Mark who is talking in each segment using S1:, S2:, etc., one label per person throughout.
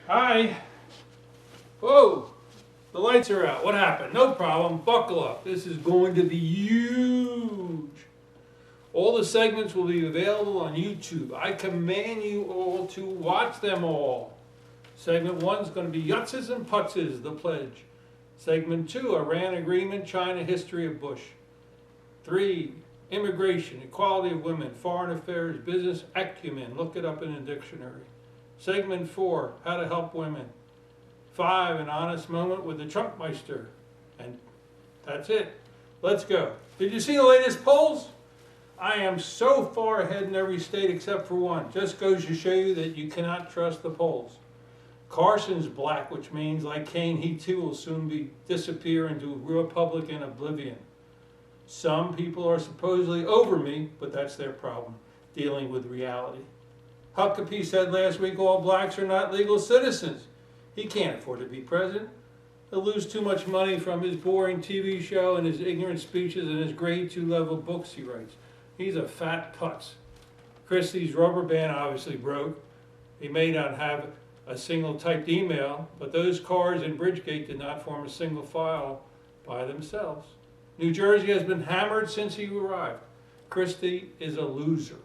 S1: Hi. Whoa, the lights are out. What happened? No problem. Buckle up. This is going to be huge. All the segments will be available on YouTube. I command you all to watch them all. Segment 1 is going to be Yutzes and Putzes, the pledge. Segment 2, Iran agreement, China history of Bush. 3, immigration, equality of women, foreign affairs, business acumen. Look it up in a dictionary. Segment 4, how to help women. 5, an honest moment with the Trumpmeister. And that's it. Let's go. Did you see the latest polls? I am so far ahead in every state except for one. Just goes to show you that you cannot trust the polls. Carson's black, which means, like Kane, he too will soon disappear into Republican oblivion. Some people are supposedly over me, but that's their problem, dealing with reality. Huckabee said last week all blacks are not legal citizens. He can't afford to be president. He'll lose too much money from his boring TV show and his ignorant speeches and his grade 2 level books he writes. He's a fat putz. Christie's rubber band obviously broke. He may not have a single typed email, but those cars in Bridgegate did not form a single file by themselves. New Jersey has been hammered since he arrived. Christie is a loser.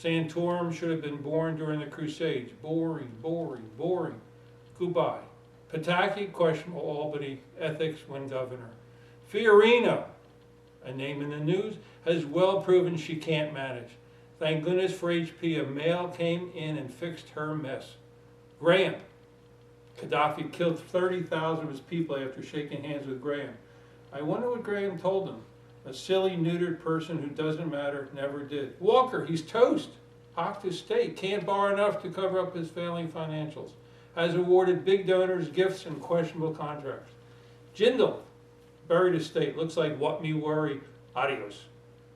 S1: Santorum should have been born during the Crusades. Boring, boring, boring. Goodbye. Pataki, questionable Albany ethics when governor. Fiorina, a name in the news, has well proven she can't manage. Thank goodness for HP, a male came in and fixed her mess. Graham. Gaddafi killed 30,000 of his people after shaking hands with Graham. I wonder what Graham told them. A silly, neutered person who doesn't matter, never did. Walker, he's toast. Hocked his state, can't borrow enough to cover up his failing financials. Has awarded big donors gifts and questionable contracts. Jindal, buried his state, looks like what me worry, adios.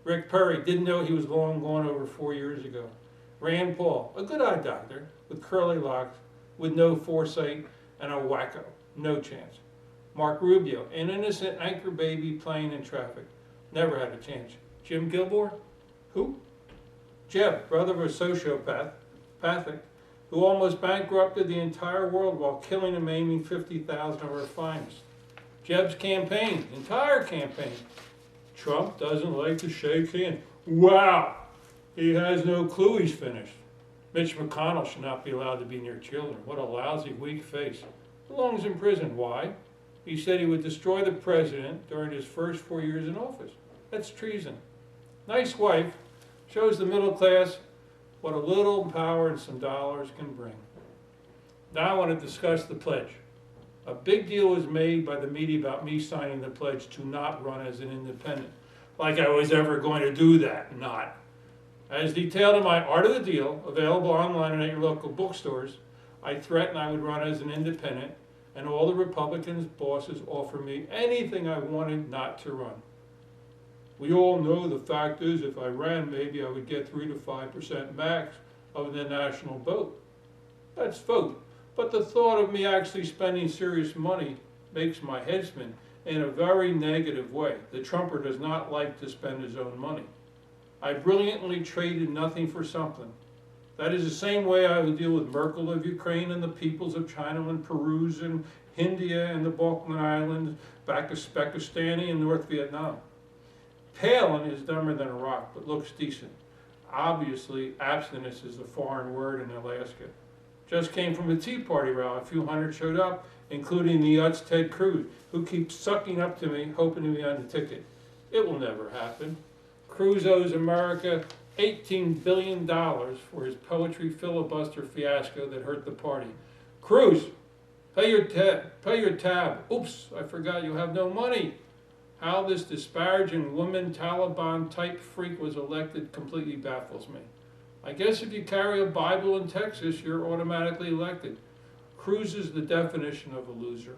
S1: Rick Perry, didn't know he was long gone over 4 years ago. Rand Paul, a good eye doctor, with curly locks, with no foresight, and a wacko, no chance. Mark Rubio, an innocent anchor baby playing in traffic. Never had a chance. Jim Gilmore? Who? Jeb, brother of a sociopathic, who almost bankrupted the entire world while killing and maiming 50,000 of our finest. Jeb's campaign, entire campaign. Trump doesn't like to shake hands. Wow! He has no clue he's finished. Mitch McConnell should not be allowed to be near children. What a lousy, weak face. Belongs in prison. Why? He said he would destroy the president during his first 4 years in office. That's treason. Nice wife. Shows the middle class what a little power and some dollars can bring. Now I want to discuss the pledge. A big deal was made by the media about me signing the pledge to not run as an independent. Like I was ever going to do that. Not. As detailed in my Art of the Deal, available online and at your local bookstores, I threatened I would run as an independent, and all the Republicans' bosses offered me anything I wanted not to run. We all know the fact is if I ran, maybe I would get 3 to 5% max of the national vote. That's vote. But the thought of me actually spending serious money makes my head spin in a very negative way. The Trumper does not like to spend his own money. I brilliantly traded nothing for something. That is the same way I would deal with Merkel of Ukraine and the peoples of China and Peru and India and the Falkland Islands, Pakistani and North Vietnam. Palin is dumber than a rock, but looks decent. Obviously, abstinence is a foreign word in Alaska. Just came from a Tea Party rally. A few hundred showed up, including the Utz Ted Cruz, who keeps sucking up to me, hoping to be on the ticket. It will never happen. Cruz owes America $18 billion for his poetry filibuster fiasco that hurt the party. Cruz, pay your tab. Oops, I forgot you have no money. How this disparaging woman Taliban type freak was elected completely baffles me. I guess if you carry a Bible in Texas, you're automatically elected. Cruz is the definition of a loser.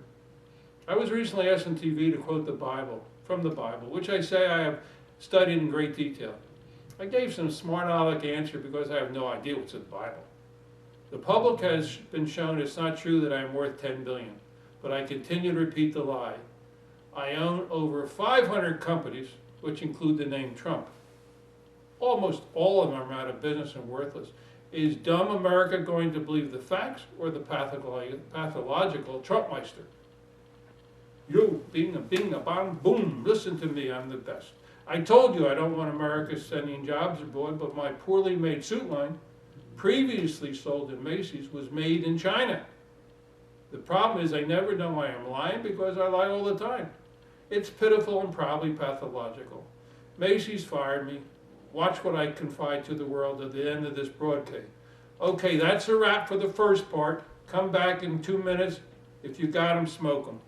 S1: I was recently asked on TV to quote the Bible, from the Bible, which I say I have studied in great detail. I gave some smart aleck answer because I have no idea what's in the Bible. The public has been shown it's not true that I am worth $10 billion, but I continue to repeat the lie. I own over 500 companies, which include the name Trump. Almost all of them are out of business and worthless. Is dumb America going to believe the facts or the pathological Trumpmeister? You, bing, a bong, boom, listen to me, I'm the best. I told you I don't want America sending jobs abroad, but my poorly made suit line, previously sold in Macy's, was made in China. The problem is I never know I am lying because I lie all the time. It's pitiful and probably pathological. Macy's fired me. Watch what I confide to the world at the end of this broadcast. Okay, that's a wrap for the first part. Come back in 2 minutes. If you got them, smoke them.